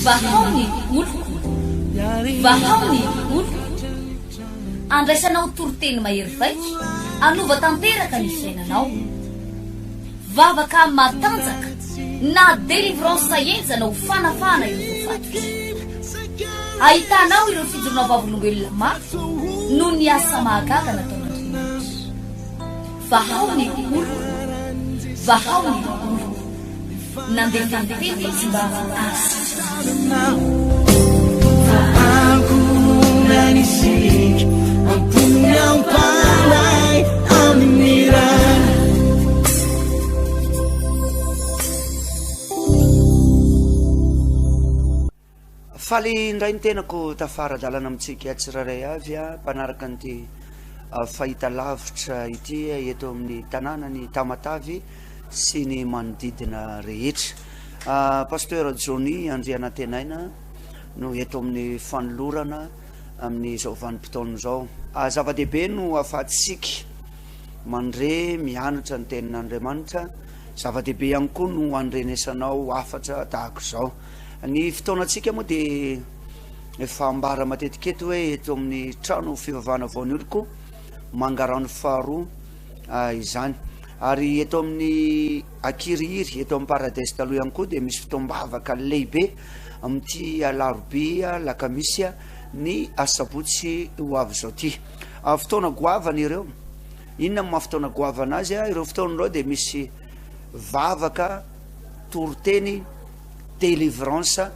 vahaony oloko vahaony oloko andraisanao toroteny mahery vaitra anova tanteraka ny fiainanao vavaka matanjaka na délivrance enjana ho fanafana ireo fatotra ahitanao ireo fijorona vavolombelona mafy no ny asa mahagaga nataon'Andriamanitra vahaony oloko vahaony oloko nandeha tantety izy mba Nanisik ang punyang palay aminirang faly indray ny tenako tafaradalana amitsika tsiraray avy a mpanaraka an'ity fahita lavitra ity eto amin'ny tanàna ny Tamatavy sy ny manodidina rehetra pasteur Johnny Andrianatenaina no eto amin'ny fanolorana amin'izao vanim-potoana izao zava-dehibe no ahafahantsika mandre mianatra ny tenin'Andriamanitra zava-dehibe ihany koa no andrenesanao afatra tahaka izao ny fotoanantsika moa dia efa ambara matetikety hoe eto amin'ny trano fivavahana vaon'ny oloko mangarano faharoa izany ary eto amin'ny akirihiry eto amin'ny paradesy taloha ihany koa dia misy fotoam-bavaka lehibe amin'ity alarobia lakamisy ny asabotsy ho avy zao ty fotoana goavana ireo inona maha fotoana goavana azy ireo fotoana ireo dia misy vavaka toroteny délivrance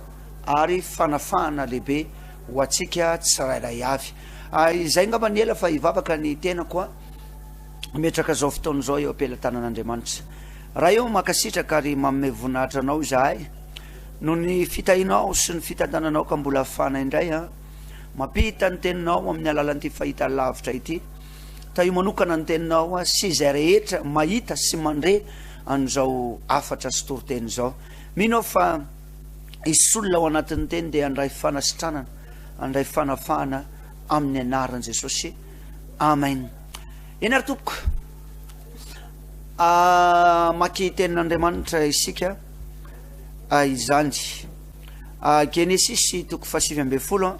ary fanafahana lehibe ho atsika tsirairay avy izay ngamba ny ela fa hivavaka ny tena koa metraka zao fotoana zao eo ampelantanan'Andriamanitra raha eo makasitraka ary manome voninahitra anao izahay no ny fitahinao sy ny fitantananao ka mbola afana indray mampita ny teninao amin'ny alalan'ity fahita lavitra ity ta io manokana ny teninao sy izay rehetra mahita sy mandre an'izao afatra sy toroteny zao mino fa isolona ao anatin'ny teny dia andray fanasitranana andray fanafahana amin'ny anaran' Jesosy amen eny ary tompoko maky tenin'Andriamanitra isika izany Genesis toko 7:10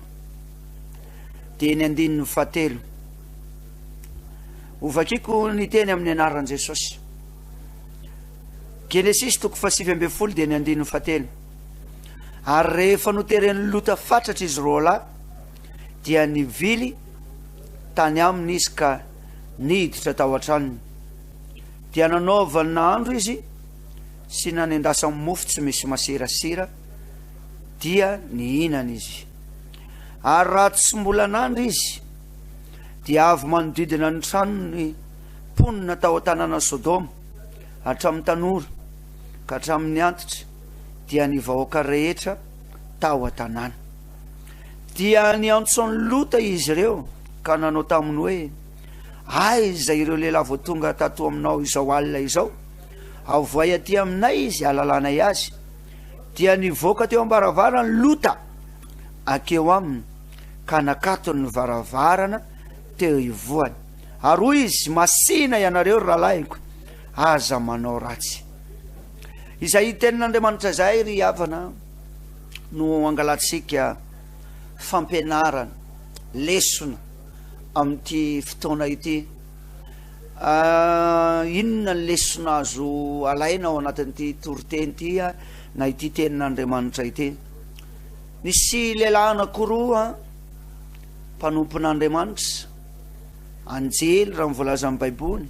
dia ny 9:7 ovakiko ny teny amin'ny anaran' Jesosy Genesis toko 7:10 dia ny 9:7 ary rehefa noteren'ny lota fatratra izy roa lahy dia nivily tany aminy izy ka niditra tao an-tranony dia nanaova ny nahandro izy sy nanendasa mofo tsy misy masirasira dia nihinana izy ary raha tsy mbola nandro izy dia avy manodidina ny tranony mponina tao an-tanàna Sodoma hatramin'ny tanora ka hatramin'ny antitra dia ny vahoaka rehetra tao an-tanàna dia niantsony lota izy ireo ka nanao taminy hoe aiza ireo lehilahy vao tonga tato aminao izao alina izao avoay aty aminay izy alalanay azy dia nivoaka teo am-baravarana lota akeo aminy ka nakatony ny varavarana teo ivoany ary hoy izy masina ianareo rahalahyko aza manao ratsy izay tenin'Andriamanitra zay ry havana no angalatsika fampianarana lesona amin'ity fotoana ity inona ny lesona azo alaina ao anatin'ity toroteny ity na ity tenin'Andriamanitra ity nisy lehilahy anakoroa mpanompon'Andriamanitra anjely raha mivolaza amin'ny baiboly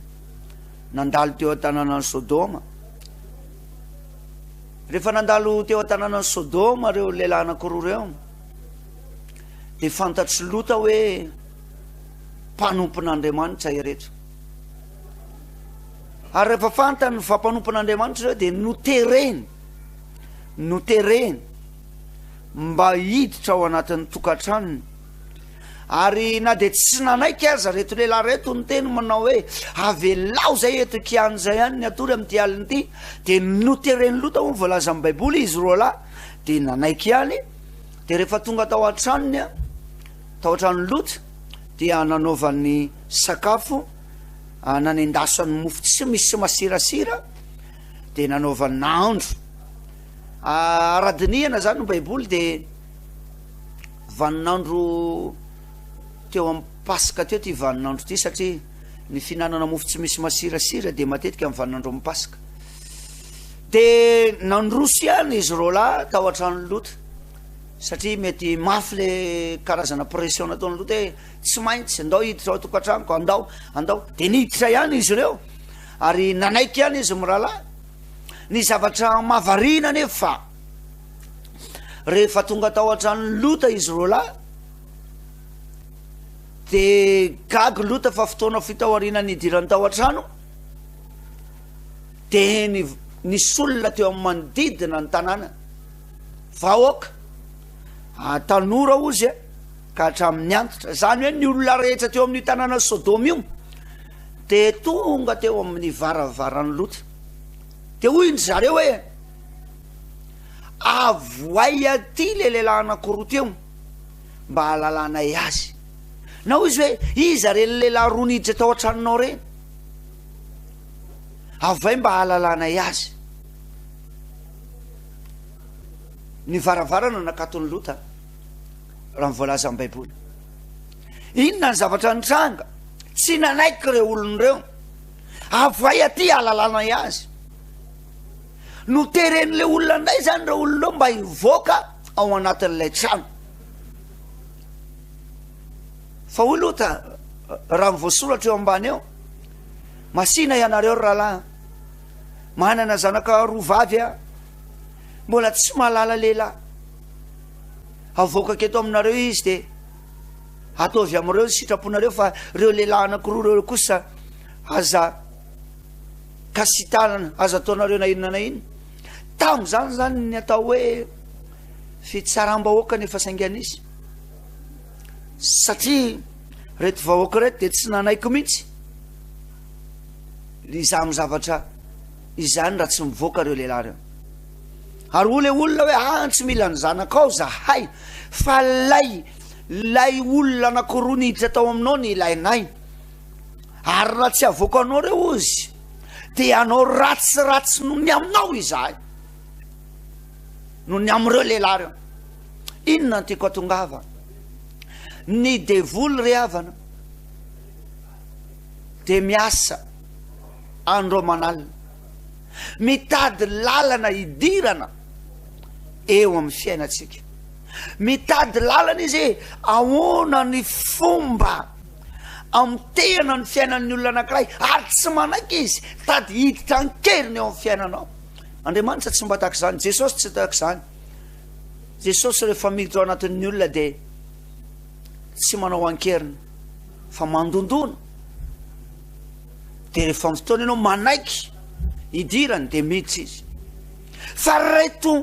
nandalo teo an-tanàna ny Sodoma rehefa nandalo teo an-tanàna ny Sodoma reo lehilahy anakoroa reo dia fantatry lota hoe mpanompon'Andriamanitra ireto ary rehefa fantany fa mpanompon'Andriamanitra reo dia notereny mba hiditra ao anatin'ny tokantranony ary na dia tsy nanaiky aza reto lehilahy reto ny teny manao hoe avelao zay eto kiany zay ihany ny atory amin'ity alina ity dia notereny lota ho voalaza amin'ny baiboly izy roa lahy dia nanaiky ihany dia rehefa tonga tao an-tranony tao an-tranony lota dia nanaovan'ny sakafo nanendasany mofo tsy misy masirasira dia nanaovan'ny nahandro aradiniana zany no baiboly de vaninandro teo amin'ny pasika teo ty vaninandro ty satria ny finanana mofo tsy misy masirasira de matetika amin'ny vaninandro amin'ny pasika de nandroso ihany izy ro la tao an-trano lota satria mety mafy le karazana pression nataony lota hoe tsy maintsy andao hiditra ao tokantranoko andao de niditra ihany izy ireo ary nanaiky ihany izy mirahalahy ny zavatra mavarina nefa rehefa tonga tao an-trano lota izy ro la de gagy lota fa fotoana fitaoarina nidirany tao an-trano de nisy olona teo amin'ny manodidina ny tanàna vahoaka tanora ozy ka hatramin'ny antitra zany hoe ny olona rehetra teo amin'ny tanàna Sodoma io de tonga teo amin'ny varavarany lota de hoy ndry zareo hoe avoay aty le lehilahy anankiroa teo mba hahalalànay azy na hoy izy hoe iza reny lehilahy roa niditra tao an-tranonao reny avay mba hahalalànay azy ny varavarana nakatony lota raha mivoalaza amin'ny baiboly inona ny zavatra nitranga tsy nanaiky reo olon'ireo avoay aty hahalalànay azy no teren'le olona ndray zany reo olonao mba hivoaka ao anatin'ilay trano fa hoy lota raha mivoasoratra eo ambany eo masina ianareo rahalahy manana zanaka roa vavy a mbola tsy mahalala lehilahy avoaka keto aminareo izy de ataovy am'ireo sitraponareo fa reo lehilahy anankiroa reo kosa aza kasitanana aza ataonareo na inona na iny tamo zany ny atao hoe fitsaram-bahoaka nefa saingan'izy satria reto vahoaka reto de tsy nanaiky mihitsy iza amin'ny zavatra izany raha tsy mivoaka reo lehilahy reo ary ho le olona hoe tsy mila ny zanakao zahay fa lay olona anankiroa niditra tao aminao ny ilainay ary raha tsy avoaka anao reo ozy de anao ratsiratsy no ny aminao izahay no ny am'ireo lehilahy reo inona ny tiako atongava ny devoly re havana de miasa andro manalina mitady lalana hidirana eo amin'ny fiainatsika mitady lalana izy ahoana ny fomba amtehana ny fiainan'ny olona anankiray ary tsy manaiky izy tady hiditra ankeriny eo amin'ny fiainanao Andriamanitra tsy mba tahaka zany Jesosy tsy tahaka zany Jesosy rehefa miditra ao anatin'ny olona de tsy manao ankeriny fa mandondona de rehefa amin'ny fotoana ianao manaiky hidirany de miditra izy fa reto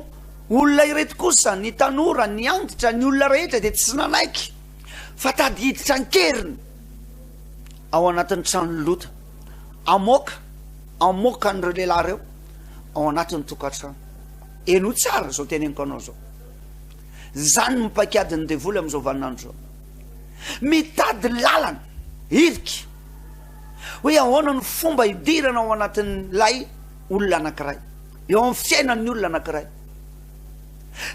olona ireto kosa ny tanora ny antitra ny olona rehetra de tsy nanaiky fa tady hiditra ankeriny ao anatin'ny tranony lota amoaka an'ireo lehilahy reo ao anatin'ny tokantrano eno tsara zao teneniko anao zao zany mipakady ny devoly am'izao vaninandro zao mitady lalana hiriky hoe ahoana ny fomba hidirana ao anatin'ny lay olona anankiray eo amin'ny fiainan'ny olona anankiray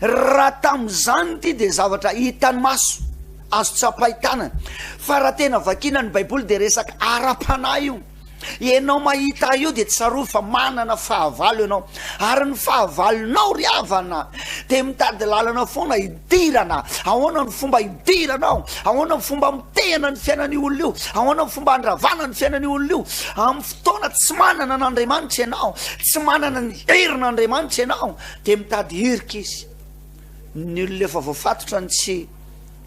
raha tam'izany ty de zavatra hitany maso azo tsapahitana fa raha tena vakina ny baiboly de resaka ara-panahy io ianao mahita io de tsaro fa manana fahavalo ianao ary ny fahavalonao ry havana de mitady lalana foana hidirana ahoana ny fomba hidiranao ahoana ny fomba mitehana ny fiainany olona io ahoana ny fomba andravana ny fiainany olona io amin'ny fotoana tsy manana n'Andriamanitra ianao tsy manana ny herin'Andriamanitra ianao de mitady hirika izy ny olona efa voafatotra ny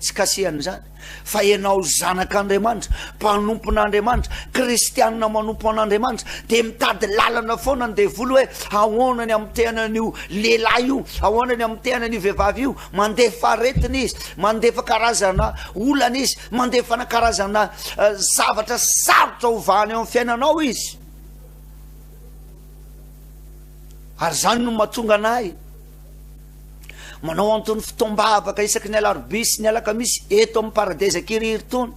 tsy kasihany zany fa ianao zanak'Andriamanitra mpanompon'Andriamanitra kristianina manompo an'Andriamanitra de mitady lalana foana ny devoly hoe ahoana ny amtehana an'io lehilahy io ahoana ny amtehana an'io vehivavy io mandefa aretina izy mandefa karazana olana izy mandefana karazana zavatra sarotra hovahany eo amin'ny fiainanao izy ary zany no mahatonga anay manao antony fitombavaka isaky ny alarobia sy ny alakamisy eto amin'ny paradeza kiriry tony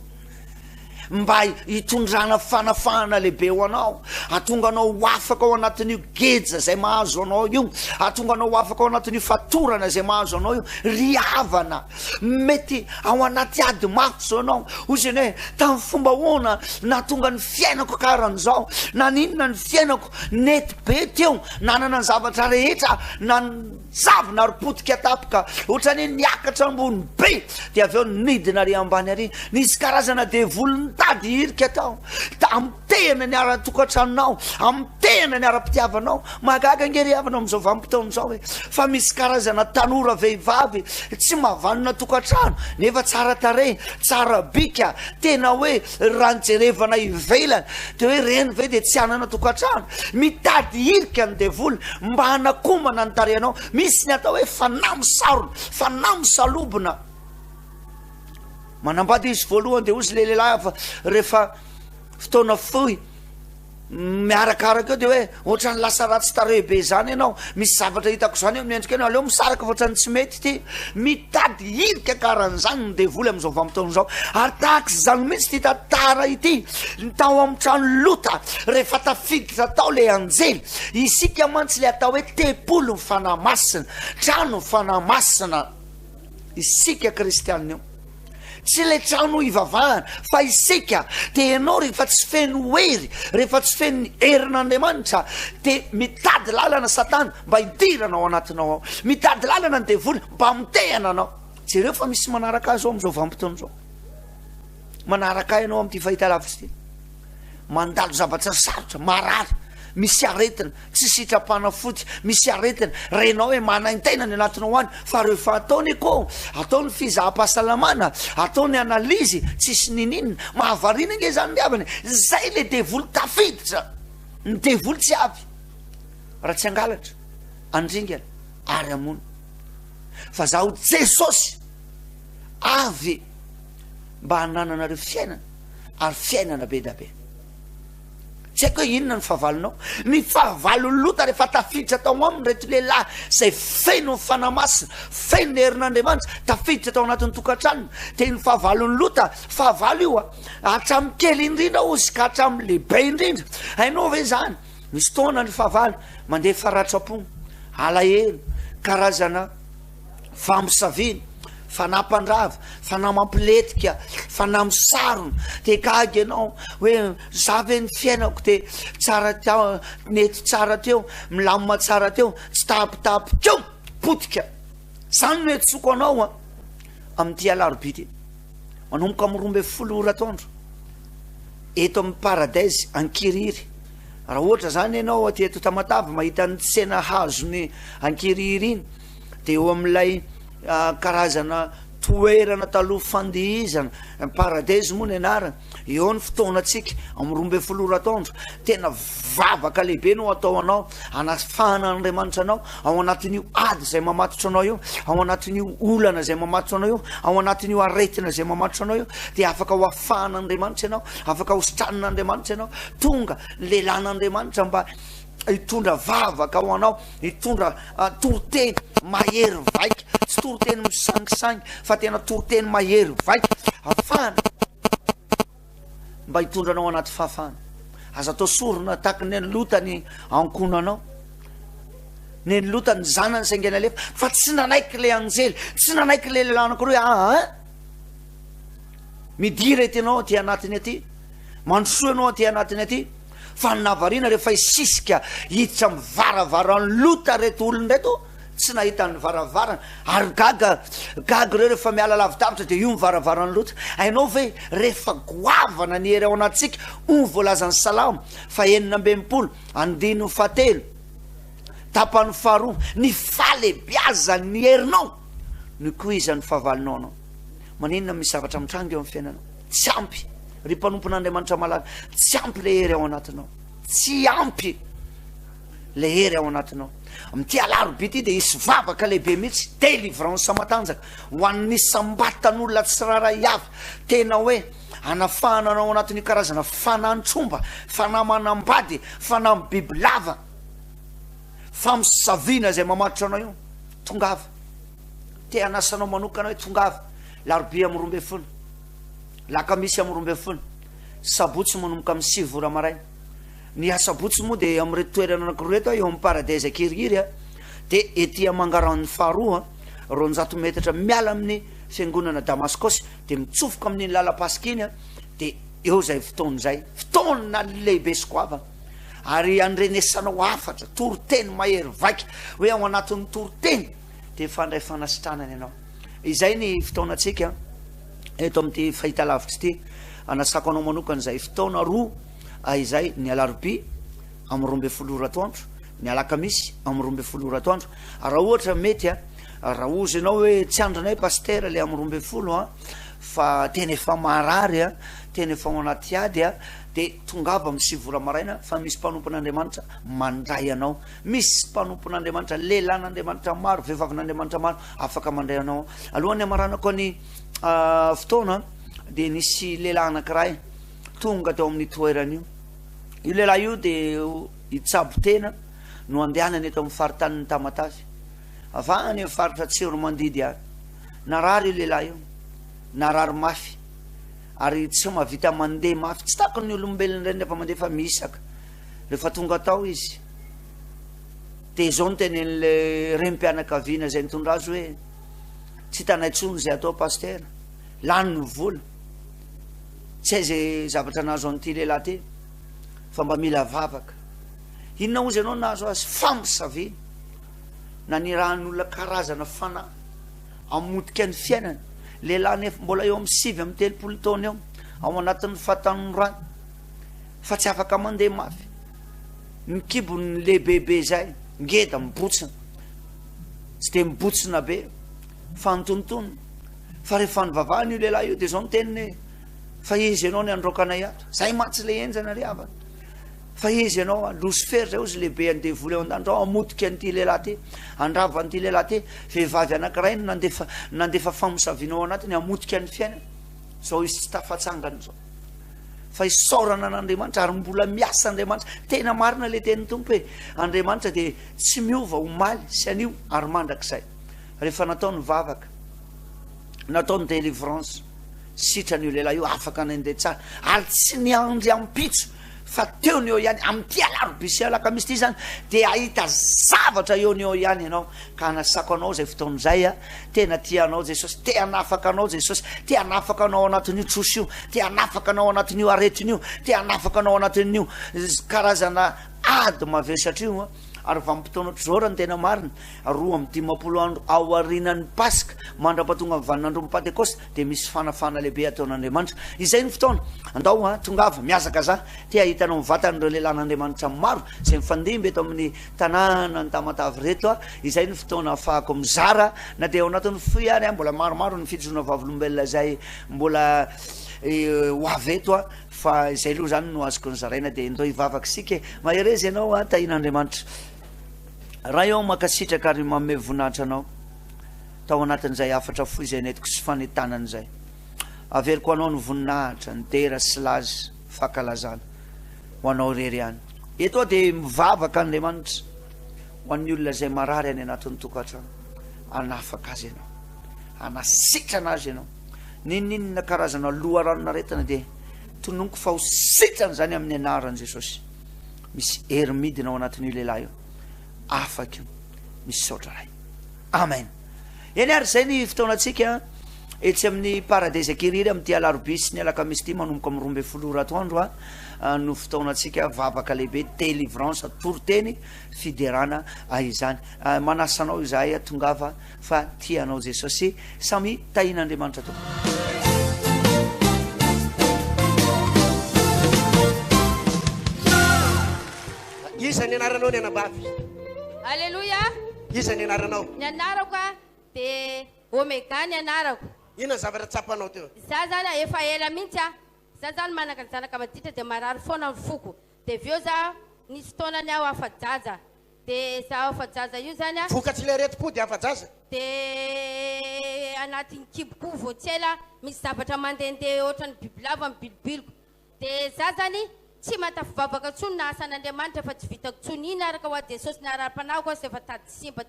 mba hitondrana fanafana lehibe ho anao, atonga anao afaka ao anatin'io geja zay mahazo anao io, atonga anao afaka ao anatin'io fatorana zay mahazo anao io, ry havana mety ao anaty ady mafy zao anao, ozany hoe tamin'ny fomba hoana natonga ny fiainako karan'izao, na ninona ny fiainako nety be teo, nanana ny zavatra rehetra nanjavona ropotika tapoka, ohatrany niakatra ambony be, de avy eo nidina ry ambany ary, nisy karazana devoly nitady hirika tao, amin'ny tena ny ara-tokantranonao, amin'ny tena ny ara-pitiavanao, magaga nge ry havana amin'izao vanim-potoana izao hoe fa misy karazana tanora vehivavy tsy mahavanona tokantrano nefa tsara tare, tsara bika, tena hoe ranjerevana ivelany, de hoe reny ve de tsy anana tokantrano, mitady hirika ny devoly mba hanakomana ny tarehanao, misy ny atao hoe fanamosarona, fanamosalobona. Manambady izy voalohany de ozy le lehilahy fa rehefa fotoana fohy miarakaraka eo de hoe ohatrany lasa ratsy tare be zany ianao, misy zavatra hitako zany eo miendrika anao, aleo misaraka ohatrany tsy mety ty, mitady hirika karan'izany ny devoly amin'izao vanim-potoana izao, ary tahaka zany mihitsy ty tantara ity tao amin'ny trano lota, rehefa tafiditra tao le anjely, isika mantsy le atao hoe tempolo ny fanamasina, trano ny fanamasina, isika kristianina io, tsy le trano ivavahana fa isika, de ianao rehefa tsy feno hery, rehefa tsy feno herin'Andriamanitra, de mitady lalana satana mba hidirana ao anatinao ao, mitady lalana ny devoly mba mitehana anao. Jereo fa misy manaraka azy ao amin'izao vanim-potoana izao, manaraka ianao amin'ity fahitalavitra ity, mandalo zavatra sarotra, marary, misy aretina, tsy sitrapanafody, misy aretina, renao hoe manaintena ny anatinao any, fa rehefa ataony ko, ataony fizaham-pahasalamana, ataony analizy, tsisy nininina, mahavarina nge zany miavany, zay le devoly tafiditra, ny devoly tsy avy, raha tsy angalatra, andringana, ary amona, fa zaho Jesosy avy mba hanananareo fiainana, ary fiainana be da be. Tsy haiko hoe inona ny fahavalonao, ny fahavalon'ny Lota rehefa tafiditra tao aminy reto lehilahy zay feno ny fanamasina, feno ny herin'Andriamanitra, tafiditra tao anatin'ny tokantranony, de ny fahavalon'ny Lota, fahavalo io hatramin'ny kely indrindra ozy ka hatramin'ny lehibe indrindra, hainao ve zany, misy taona ny fahavalo mandeha faratrapo, alahelo, karazana famosavina, fanampandrava, fanamampiletika, fanamosarona, de gaga ianao hoe za ve ny fiainako de tsara teo, nety tsara teo, milamina tsara teo, tsy tapitapy teo, potika, zany no etsoko anao amin'ity alarobity, manomboka amin'ny 12 orataondro eto amin'ny paradaizy Ankiriry. Raha ohatra zany ianao aty eto Tamatavy mahita ny tsena hazony Ankiriry iny, de eo amin'ilay karazana toerana taloha fandihizana, paradaizy moa ny anarana, eo ny fotoanatsika amin'ny 12 orataondro, tena vavaka lehibe no atao anao, anafahana Andriamanitra anao ao anatin'io ady zay mamatotra anao io, ao anatin'io olana zay mamatotra anao io, ao anatin'io aretina zay mamatotra anao io, de afaka ho afahana Andriamanitra ianao, afaka ho sitran'Andriamanitra ianao, tonga lelan'Andriamanitra mba hitondra vavaka ao anao, hitondra toroteny mahery vaika, tsy toroteny misangisangy fa tena toroteny mahery vaika, afahana mba hitondra anao anaty fahafahana. Aza atao sorona tahaka ny Lota ny ankonanao, ny Lota ny zanany saingana lefa, fa tsy nanaiky le anjely, tsy nanaiky le lehilahy anankiroa, midiry ety anao aty anatiny aty, mandrosoa anao aty anatiny aty, fa navarina rehefa isisika hiditra amin'ny varavaran'ny Lota reto olony reto, tsy nahita ny varavarana, ary gaga reo rehefa miala lavidavitra de io ny varavaran'ny Lota. Hainao ve rehefa goavana ny hery ao anatsika, o voalazan'ny salamo fa 9:20, 7, tapany faharoa, ny falebiaza ny herinao ny koizan'ny fahavalonao anao. Maninona misy zavatra mitranga eo amin'ny fiainanao, tsy ampy ry mpanompon'Andriamanitra malala, tsy ampy le hery ao anatinao, tsy ampy le hery ao anatinao. Amin'ity alarobity de isy vavaka lehibe mihitsy, délivrance matanjaka ho an'ny sambatan'olona tsy raray avy, tena hoe anafahana anao anatin'ny karazana fanantromba, fanamanambady, fanambibilava, famosaviana zay mamatotra anao io, tongava, te anasanao manokana hoe tongava, laroby amin'ny 12, lakamisy amin'ny 12, sabotsy manomboka amin'ny 7 vora maraina. Ny asabotsy moa dia amin'reto toerana anankiroa reto eo amin'ny paradaiza Kiriry dia etỳ Mangaran'ny faharoa 200 metatra miala amin'ny fiangonana Damaskosy dia mitsofoka amin'ny lalam-pasika iny dia eo zay fotoana zay fotoana lehibe sy goavana ary andrenesanao afatra toroteny mahery vaika hoe ao anatin'ny toroteny dia fandray fanasitranany ianao. Izay ny fotoanantsika eto amin'ity fahitalavitra ity. Anasako anao manokana izay fotoana roa izay ny alarobia amin'ny 12 oratoandro, ny alakamisy amin'ny 12 oratoandro. Raha ohatra mety raha ozy ianao hoe tsy andronay paster le amin'ny 12 fa tena efa marary tena efa ao anaty ady dia tongava amin'ny 7 vora maraina fa misy mpanompon'Andriamanitra mandray anao. Misy mpanompon'Andriamanitra lehilahin'Andriamanitra maro, vehivavin'Andriamanitra maro afaka mandray anao. Alohan'ny amaranako ny fotoana dia nisy lehilahy anankiray tonga teo amin'ny toerana io lehilahy io dia hitsabo tena no andehanany eto amin'ny faritany Tamatavy avany amin'ny faritra Tsiromandidy any. Narary io lehilahy io, narary mafy ary tsy mahavita mandeha mafy, tsy tako ny olombelona indray rehefa mandeha fa misaka. Rehefa tonga tao izy dia izao no tenen'le rem-pianakaviana izay nitondra azy hoe tsy hitanay intsony izay atao paster, lany ny vola, tsy hay zay zavatra nahazo an'ity lehilahy ty fa mba mila vavaka. Inona ozy ianao nahazo azy? Famosavina nanirahan'olona karazana fanahy amotika ny fiainana. Lehilahy nefa mbola eo amin'ny 7 amin'ny 30 taona eo ao anatin'ny fahatanorany fa tsy afaka mandeha mafy. Ny kibony lehibebe zay ngeda mibotsina, tsy dia mibotsina be fa nitontonona. Fa rehefa nivavahana io lehilahy io dia izao niteniny fa izy ianao ny androkanay ato, zay matsy le enjana ry havana, fa izy ianao Lucifer zay ozy lehibe andevoly eo an-dandro amotika an'ity lehilahy ty, andrava an'ity lehilahy ty. Vehivavy anankiray no nandefa famosavinao anatiny amotika ny fiainana. Zao izy tsy tafatsangana zao fa isaorana an'Andriamanitra ary mbola miasa Andriamanitra. Tena marina le tenin'ny tompo hoe Andriamanitra dia tsy miova omaly sy anio ary mandrakizay. Rehefa nataony vavaka, nataony délivrance, sitran'io lehilahy io afaka nandeha tsara ary tsy niandry ampitso fa teo ny eo ihany amin'ity alarobia sy alakamisy ity zany dia ahita zavatra eo ny eo ihany ianao. Ka anasako anao zay fotoana izay tena tianao Jesosy, te hanafaka anao Jesosy, te hanafaka anao anatin'io trosy io, te hanafaka anao anatin'io aretin'io, te hanafaka anao anatin'io karazana ady mavesatra io ary vanim-potoana ohatr'izao raha ny tena marina 2 andro ao arinan'ny Pasika mandra-pahatonga amin'ny vanin'andro Pentekosta dia misy fanafana lehibe ataon'Andriamanitra. Izay ny fotoana andao tongava miazaka za te ahitanao mivatan'ireo lehilahin'Andriamanitra maro izay mifandimby eto amin'ny tanàna ny Tamatavy reto izay ny fotoana ahafahako mizara na dia ao anatin'ny foy ihany mbola maromaro ny fijoroana vavolombelona zay mbola ho avy eto fa izay aloha zany no azoko ny zaraina dia ndao hivavaka sika maherezy ianao tahin'Andriamanitra. Raha eo makasitraka ary manome voninahitra anao tao anatin'izay afatra foy izay netiko sy fanentanana izay, averiko anao ny voninahitra ny dera sy lazy fahakalazana ho anao rery ihany. Eto dia mivavaka Andriamanitra ho an'ny olona izay marary any anatin'ny tokantrano, anafaka azy ianao, anasitrana azy ianao. Ninninona karazana loharanon'aretina dia tononiko fa ho sitrana zany amin'ny anaran'i Jesosy. Misy hery midina ao anatin'io lehilahy io, afaka io, misy saotra ray. Amen. Eny ary zay ny fotoanantsika etsy amin'ny paradaiza Kiriry amin'ity alarobia sy ny alakamisy ity manomboka amin'ny 12 oratoandro no fotoanantsika vavaka lehibe délivrance toroteny fiderana izany. Manasanao izahay tongava fa tianao Jesosy, samy tahin'Andriamanitra tokoa. Isa ny anaranao ny anabavy? Aleluia. Isa ny anaranao? Ny anarako de Omega ny anarako. Inona zavatra tsapanao teo? Za zany efa ela mihitsy za zany manaka ny zanaka maditra de marary foana ny foko. De veo za nisy fotoanany aho afa-jaja. De za afa-jaja io zany vokatsy le retim-pody afa-jaza? De anatin'ny kiboko voatsela misy zavatra mandehandeha ohatran'ny bibilava amin'ny bilibiliko. De za zany tsy matafivavaka tsony na asan'Andriamanitra fa tsy vitako tsony iny araka ho Jesosy ny ara-panahiko azy efa tady simba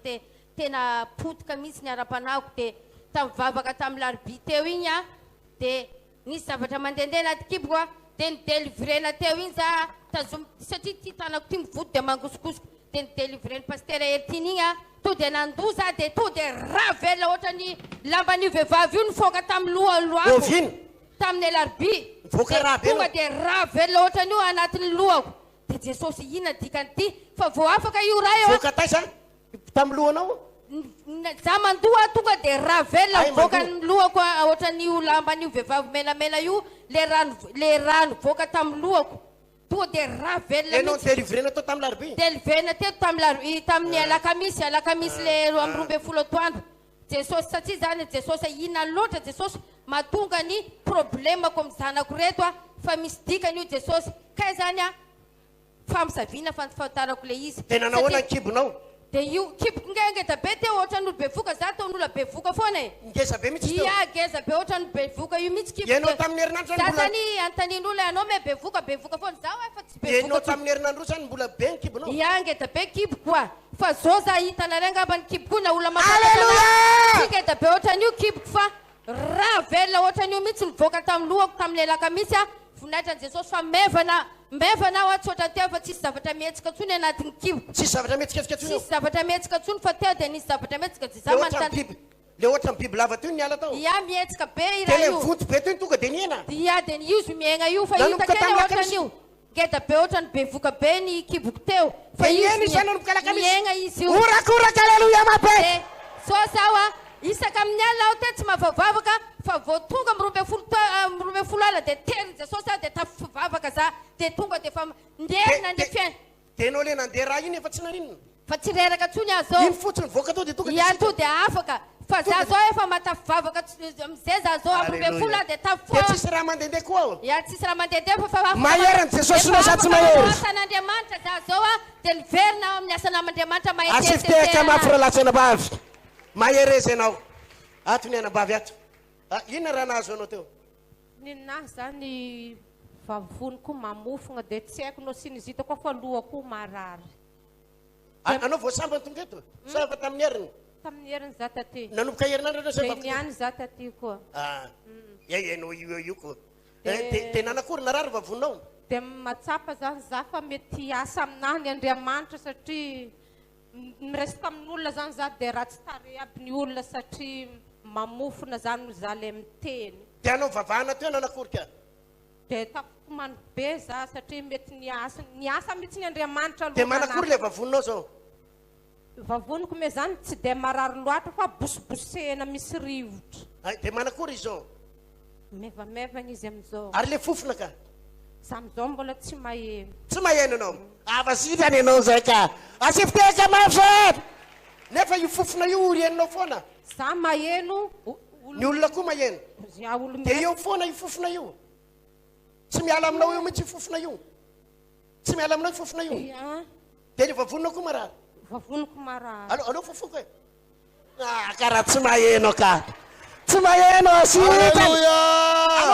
tena potika mihitsy ny ara-panahiko. De tamivavaka tamin'ny larobia teo iny de nisy zavatra mandehandeha anaty kiboko dia nidelivrena teo iny za satria ty tanako ty mivody dia mangosikosiko dia nidelivreny pastera ertiny iny a to dia nandoa za dia to dia ravela ohatrany lamban'io vehivavy io nifoaka tamin'ny lohaloako oviny tamin'ny alarbi Nivoaka raha be tonga dia ravela ohatrany io anatin'ny lohako dia jesosy ina dikan'ity fa vao afaka io raha eo voaka taisa tamin'ny lohanao za mandoa tonga dia ravela Ay, mivoaka mandoa. ny lohako ohatran'io lamban'io vehivavy menamena io le rano voaka tamin'ny lohako tonga dia ravela enao mihitsy delivrena tao tamin'ny larbi deliverena teto tamin'ny alakamisy le ro amin'ny 12 atoandro jesosy satria zany jesosy ina loatra jesosy mahatonga ny problemako amin'ny zanako reto a fa misy dikany io jesosy kay zany a famisaviana fantafarako le izy dia nanahoana ny kibonao dia io kiboko ngengeda be teo ohatran'olo bevoka za taon'olo bevoka foana e ngeza be mihitsy teo ia geza be ohatran'ny bevoka io mihitsy ianao tamin'ny herinandro za zany mbola zany antanin'olo anao me bevoka foana za hoe fa tsy ianao bevoka tamin'ny herinandro zany mbola be ny kibonao ia ngeda be kiboko a fa zao za hitanareo angambany kiboko na olona Alleluia! ngeda be ohatran'io kiboko fa raha velona ohatran'io mihitsy nivoaka tamin'ny lohako tamin'ny elaka misy a voninahitran'i jesosy fa mevana aho a tsy ohatran teo fa tsisy zavatra mihetsika ntsony anatin'ny kiboko tsisy zavatra mihetsiketsiky ntsony tsisy zavatra mihetsika ntsony fa teo dia nisy zavatra mihetsika le za ohatra manontany biby le ohatra ny biby lava teo niala tao ia mihetsika be i dia raha le io mivonto be teo iny tonga dia niena ia dia izy miaigna io fa Nanomboka hita kely tamin'ny ohatran'io ngeda be ohatrany bevoka be ny kiboko teo fa Dia niena izy izy nanomboka alakamisy. miaigna izy io orakoraka aleluia mabe dia sosaho a isaka amin'ny alina aho te tsy mahavavavaka fa vao tonga am'roa folo ala dia tery jesosy a dia tafivavaka za dia tonga dia fa nderina ny fiaina dia enao le nandeha raha iny efa tsy naninona fa tsy reraka ntsony aho zao iny fotsiny voaka tao dia tonga dia ia sika. to dia afaka fa za zao efa matafivavaka amizay za zao amroa folo a dia dia tafifoa tsisy raha mandehandeha koa ao ia tsisy raha mandehandeha fa Mahery ny Jesosy no sa tsy mahery? asan'Andriamanitra za zao a dia niverina ao amin'ny asan'Andriamanitra asifitehaka mafiralatsana bavy maherezy ianao ato ny anabavy ato inona raha nahazo anao teo ninahy zany vavoniko mamofogna dia tsy haiko no sinizitako fa lohako marary anao voasambany tonga eto sa fa tamin'ny heriny tamin'ny heriny za taty nanomboka herinandro anao dia zay niany za taty koa ianao io koa dia nanakory narary vavonao dia matsapa zany za fa mety asa aminahy ny Andriamanitra satria miresaka amin'olona zany za dia ratsy tare aby ny olona satria mamofona zany za le miteny dia anao vavahana teo nanakory ka dia tafoko mano be za satria mety niasa mihitsy ny Andriamanitra dia manakory le vavonao zao vavoniko me zany tsy dia marary loatra fa bosibosena misy rivotra dia manakory izy zao mevamevana izy amizao ary le fofona ka za amizao mbola tsy maheno tsy maheno anao avasitany ianao zay ka asifitehaka mafy nefa io fofona io orianinao foana za maheno ny olona koa maheno za olo dia eo foana io fofona io tsy miala aminao io mihitsy io fofona io tsy miala aminao io fofona io dia le vavonao koa marary vavoniko marary aleo fofoko e karaha tsy maheno ka tsy maheno asitany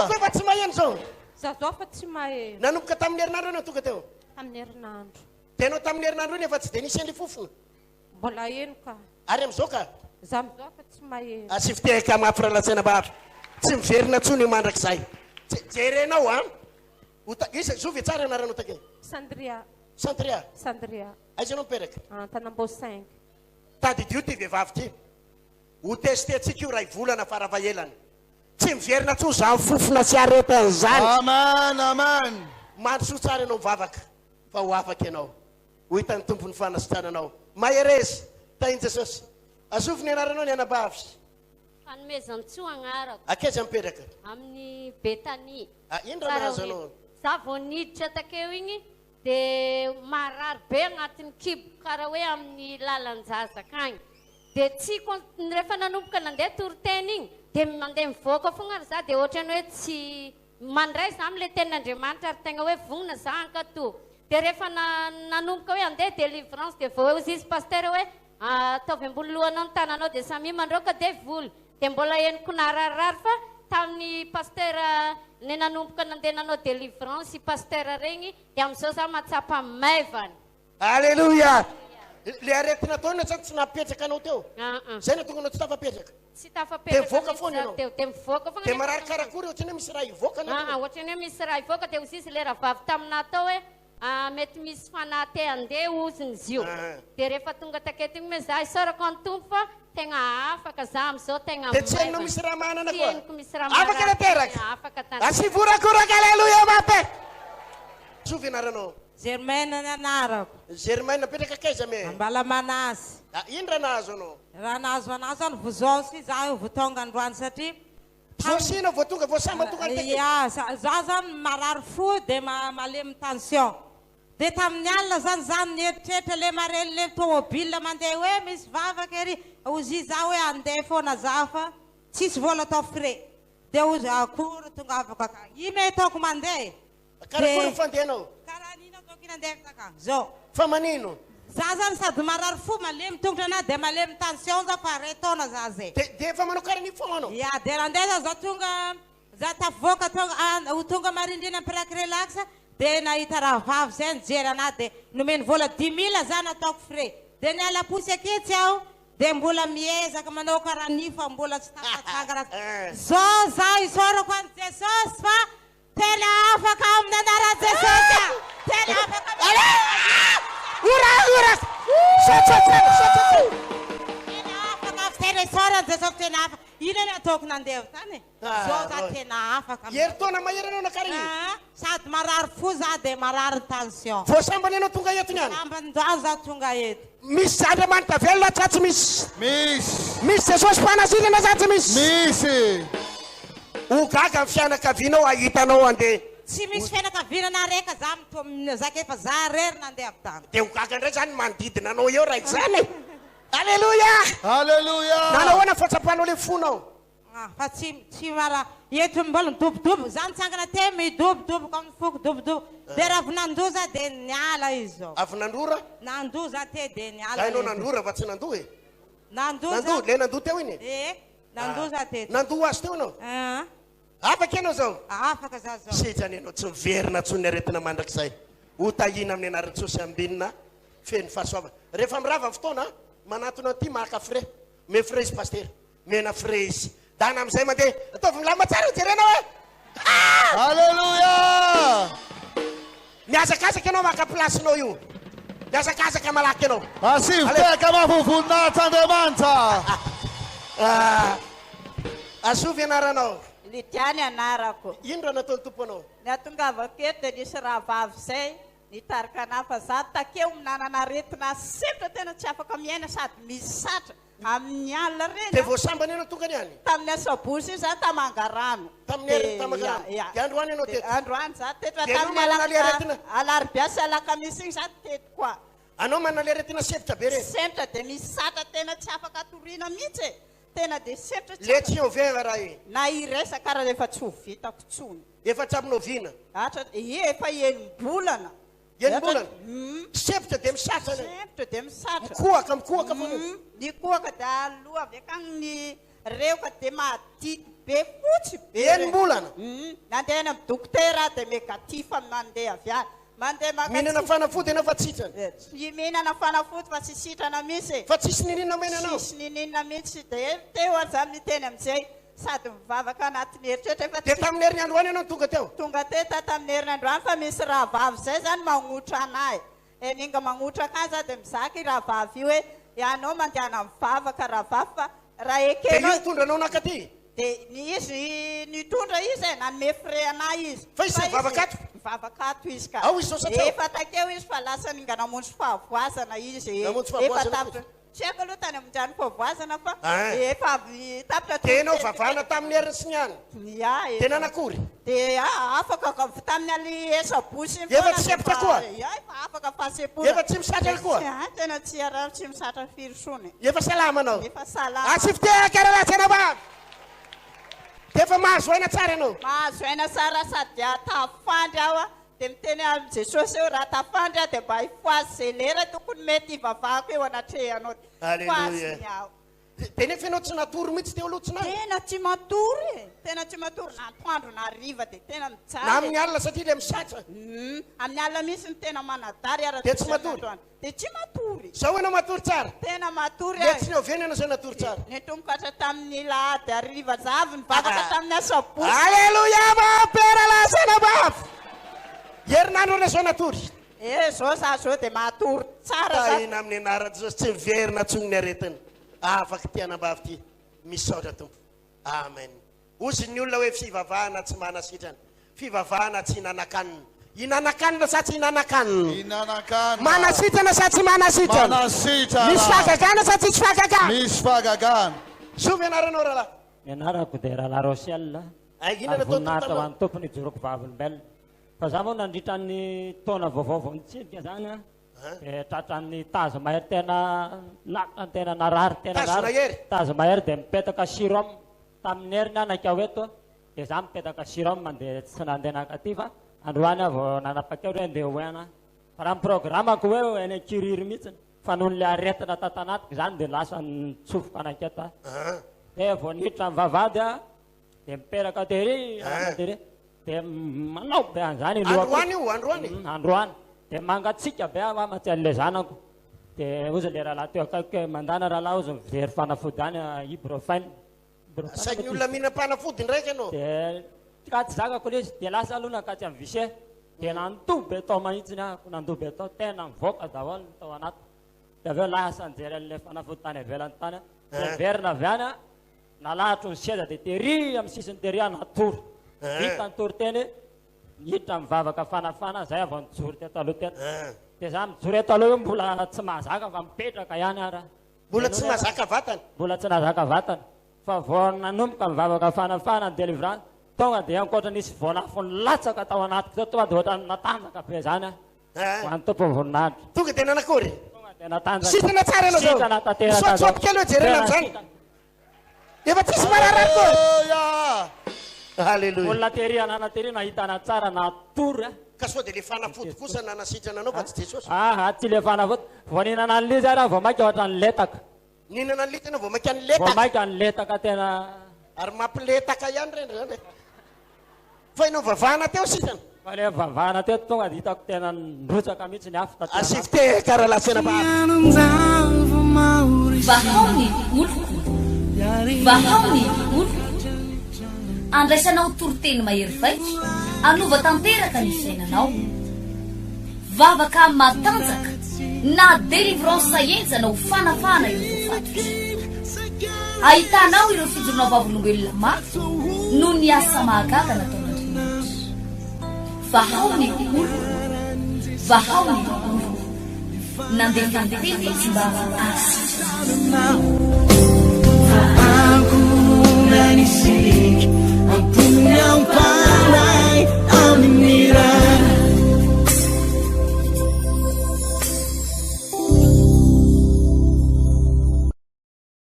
koa efa tsy maheno zao za zao fa tsy maheno nanomboka tamin'ny herinandro anao tonga teo tamin'ny herinandro dia anao tamin'ny herinandro iny efa tsy dia nisy an'le fofona mbola eno ka ary amizao ka za amizao fa tsy maheno asifitehaka mafiralatsena bavy tsy miverina ntsony mandrakizay jerenao a isa zovy tsara anaranao take Sandria sandria aiza anao miperaka Tanambo 5 tady dio ty vehivavy ty ho testetsika io ray volana faravahelany tsy miverina tso za fofona sy aretan'izany aman mandrosoa tsara ianao mivavaka fa ho afaka ianao ho hitan'ny tompony fanasitrananao maherezy tainy jesosy azovy ny anaranao ny anabavy fanomezantso agnarako akeza mipetraka amin'ny betania ino raha nahazo anao za vao niditra takeo igny dia marary be agnatin'ny kibo karaha hoe amin'ny lalan-jazaka agny dia tsy rehefa nanomboka nandeha toriteny igny dia mandeha mivoaka fogna ary za dia ohatrany hoe tsy mandray za am'le tenin'Andriamanitra ary tegna hoe vonona za ankato dia rehefa nanomboka hoe andeha délivrance dia vao izy paster hoe ataovy ambony lohanao ny tananao dia samy mandroaka dia voly dia mbola eniko nararirary fa tamin'ny paster ny nanomboka nandeha nanao délivrance paster regny dia am'izao za matsapa maivany alleluia le aretina taona zany tsy napetraka anao teo zay na tonga anao tsy tafapetraka tsy tafapetraka voaka foana ianao. teo de mivoaka foana de marary karakory ohatrany hoe misy raha ivoaka na ohatrany hoe misy raha ivoaka de osisy le raha vavy taminah tao hoe mety misy fanahy andeha oziny zio de rehefa tonga taketo igny me za isaorako any tompo fa tegna afaka za am'izao tegna de tsy hainao misy raha manana koa tieniko misy raha afaka nateraka afaka asivorakoraka aleluia mape sovy anaranao Germaine anarako. Germaine napetraka kaiza me Ambala Manasy. ino raha nahazo anao Raha nahazo anazy any vozao sy za io votonga androany satria vosina voatonga voasamba tonga ia za zany marary fo de malemy tension de tamin'ny alina zany nieritreritra le mareny le tomobile mandeha hoe misy vavaka ery ozy za hoe andeha foana za fa tsisy vola atao frais de ozy akory tonga afaka i me ataoko mandeha karakory fandehanao karaha nino ataoko ina andeha takagny zao fa manino za zany sady marary fo malemy tongotra anahy de malemy tension za fa ray taona za zay de efa manao karaha ni foana anao ia de randeha za tonga za tavoaka tonga marindrina ampiraky relax de nahita raha vavy zay nijery anahy de nomeny vola 10 000 za nataoko frais de niala posy aketsy aho de mbola miezaka manao karaha nifa mbola tsy tafatsangara zao za isorako any jesosy fa tena afaka amin'ny anaran'i jesosy tena afaka ura tena afaka tena isorany jesosy tena afaka ina ny ataoko nandeha tany zao za tena afaka heritona mahery anao nakara sady marary fo za de marary tension voasambany anao tonga eto niany sambandroany za tonga eto misy andriamanitra velona tsatsy misy jesosy mpanazilana za tsy misy ogaga ny fianakavianao ahitanao andeha tsy misy fianakaviana reka za zaka efa za rery nandeha avy tany de ogaga ndray zany manodidina anao eo raiky zany alleluia nanao hoana fatsapanao le fonao fa tsy mara eto mbola midobodobo za nitsangana te midobodoboka amin'ny foko dobodobo de raha avy nandoza de niala izy zao avy nandora nandoza te de niala hainao nandora fa tsy nandoa e nandoza le nandoa teo iny nandoza te nandoa azy teo anao afaka ianao zao afaka za zao sejany anao tsy miverina tsony aretina mandrakizay hotahina amin'ny anarantsosy ambinina feny fahasoavana rehefa mirava ny fotoana manatona ty maka frais me frais izy paster mena frais izy dana amizay mandeha ataovy milama tsara jerenao e alleluia miazakazaka anao maka plasinao io miazakazaka malaky anao asiviteka mahavovoninahits'Andriamanitra azovy anaranao Lidiany anarako. ino raha nataony tompo anao Niatongavako eto de nisy raha vavy zay nitarika anahy fa za takeo minanana aretina sempotra tena tsy afaka miaina sady misy satra amin'ny alina reny de voasambany anao tonga niany tamin'ny asabosy za tamangarano tamin'ny tamangarano de androany anao teto androany za tetra De anao manana le aretina alarbiasy alakamisy igny za teto koa anao manana le aretina sempotra be reny sempotra de misy satra tena tsy afaka atoriana mihitsy e tena de sempotra le tsy ovena raha i na iresa karaha efa tsy ho vitako tsony efa tsabinao vina atra efa enim-bolana enim-bolana sempotra de misatra sempotra de misatra mikoaka foana ny kohaka de aloha avy akany ny reoka de madity be fotsy be enim-bolana nandeha any amin'ny dokotera de negatif mandeha avy any mandeha mihinana fanafody anao fa tsitsany tsy mihinana fanafody fa tsy sitrana misy fa tsisy nininana mena anao tsisy nininana mihitsy de teo za miteny amizay sady mivavaka anatin'ny heritreritra efa de tamin'ny herin'ny androany anao tonga teo tonga teta tamin'ny herin'ny androany fa misy raha vavy zay zany magnotra anahy ninga magnotra akany za de mizaka raha vavy io hoe ianao mandehana mivavaka raha vavy fa raha ekenao de io tondranao nakaty de izy nitondra izy e nanome frais anahy izy fa izy mivavakato mivavakato izy ka ao izy zao satria efa takeo izy fa lasa ninga namonjy fahavoazana izy namonjy efa fahavoazana tapitra tsy haiko aloha tany amonjany fahavoazana fa efa avy tapitra tenao vavana tamin'ny herin'ny sy niany ia tena nakory de afaka tamin'ny ali esabosy efa tsy sepitra koa ia efa afaka fahasepona efa tsy misatra koa tena tsy ara tsy misatra firosony efa salama anao efa salama asifiteakaralatsana ba de efa mahazo aina tsara anao mahazo aina tsara sady tafandry aho de miteny am jesosy eo raha tafandry de mba hifoazy zay lera tokony mety ivavahako eo anatrehanao alleluia dia nefa ianao tsy natory mihitsy teo aloha tsy na tena tsy matory tena tsy matory na atoandro na riva dia tena na mitsara amin'ny alina satria le misatra amin'ny alina misy ny tena manadary Dia tsy matory? dia tsy matory zao ianao matory tsara tena matory le tsy niovena ianao zay natory tsara ny tomboka hatra tamin'ny lahady ariva zavy nivavaka tamin'ny asabotsy aleloia mampera lasana bafy herinandro ana zao natory zao za zao dia matory tsara ina amin'ny anarany zao tsy miverina tsonony aretina afaka tianam-bavy ty misaotra tompo amen ozy ny olona hoe fivavahana tsy manasitrana fivavahana tsy hinanakanina hinanakanina sa tsy hinanakanina Inanakana. manasitrana sa tsy manasitrana Manasitrana. misy fagagana sa tsisy fagagana Misy fagagana. sovy ianaranao rahalahy Ianarako dia Rahalahy Rosiel inona voninahitra ho natao an'ny tompony joroko vavolombelona fa za moa nandritra ny taona vaovao nitsidika zany a dia tratran'ny tazo mahery tena lakitra tena narary tena Tazo mahery? tazo mahery dia mipetaka sirom tamin'ny heriny anakao eto dia za mipetaka sirom dia tsy nandeha nakaty fa androany avo nanapakeo hoe andeha hoena fa raha miprogramako hoe eny akiriry mihitsiny fa noho le aretina tatanatiko zany dia lasa nitsofoka anaketa dia vao niditra ny vavady a dia miperaka tery tery dia manao be an'izany androany io androany androany dia mangatsika be aho matsy an'le zanako dia ozy le rahalahy teo akaiky mandana rahalahy ozy mivery fanafody any ibrofane sainy olona mihina-panafody ndraiky ianao dia ka tsy zakako le izy dia lasa aloha nakaty amin'ny vise dia nandoby atao mahitsiny ahako nandoby atao tena mivoaka daholo tao anaty dia aveo lasa nijery an'le fanafody tany avelany tany dia verina avy any a nalahatro ny seza dia tery amin'ny sisiny tery a natory vita nitory teny niditra mivavaka fanafana zay avao nijory teto aloha teto dia za mijory eto aloha mbola tsy mahazaka fa mipetraka ihany ara mbola tsy mahazaka vatana mbola tsy nahazaka vatana fa vao nanomboka mivavaka fanafana ny délivrance tonga dia ankoatra nisy voalafo nilatsaka tao anatiko teo tonga dia ohatra natanjaka be zany ho an'ny tompo voninahitra tonga dia nanakory tonga dia natanjaka sitana tsara ianao zao sitana tanteraka zao sotsopika aloha jerena amin'izany efa tsisy mararary kory halleloia olona tery anana tery nahitana tsara natory ka sao dia le fanafody kosa nanasitrana anao fa tsy jesosy tsy le fanafody vao ninana an'le zany vao mainka ohatra ny letaka ninana ny litana vao mainka ny vao letaka mainka ny letaka tena ary mampiletaka ihany reny zany fa ianao vavahana teo sitana fa le vavahana teto tonga dia hitako tena ndrotsaka mihitsy ny afo taty asivy te karahalasena bavy vahaony oloko vahaony oloko andraisanao toroteny mahery vaitra anova tanteraka ny fiainanao vavaka matanjaka na délivrance enjana ho fanafana ireo voafatitra ahitanao ireo fijorona vavolombelona mafy no ny asa mahagaga nataon'andriamanitra vahaony oloko vahaony oloko nandeha tantety mba asitrana